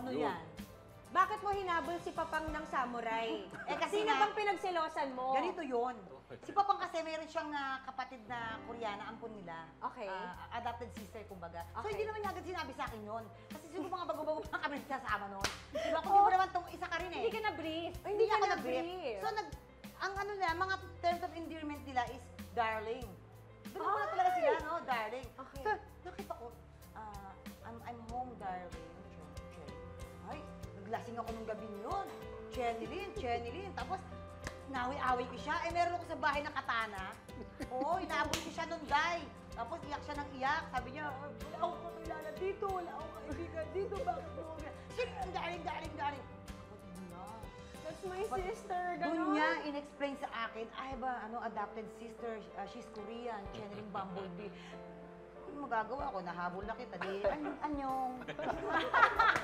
Ano Yun. yan? Bakit mo hinabol si Papang ng samurai? Kasi Sino nga- bang pinagselosan mo? Ganito yon. Si Papang kasi mayroon siyang kapatid na Koreana, ampon nila. Okay. Adopted sister, kumbaga. So, Okay. hindi naman niya agad sinabi sa akin yun. Kasi siguro mga bago-bago pa kami nagsasama noon. Diba? Kung di mo naman tong isa ka rin eh. Hindi ka na-brief. Hindi ako nag-brief. So, ang ano nila, mga terms of endearment nila is darling. Doon na talaga sila, no? Darling. Okay. So, nakita ko, I'm home, darling. Ay, naglasing ako nung gabi yun. Chenilyn. Tapos, nawi-away ko siya. Meron ako sa bahay na katana. Oo, inaabot ko siya nung day. Tapos, iyak siya ng iyak. Sabi niya, wala akong kakilala dito. Wala akong kaibigan dito. Bakit mo? Sige, darling. Ako, na. That's my sister. Doon Ganon. niya in-explain sa akin, I have a adopted sister, she's Korean, Chenilyn Bumblebee. Ano magagawa ko? Nahabol na kita. Di, anyong.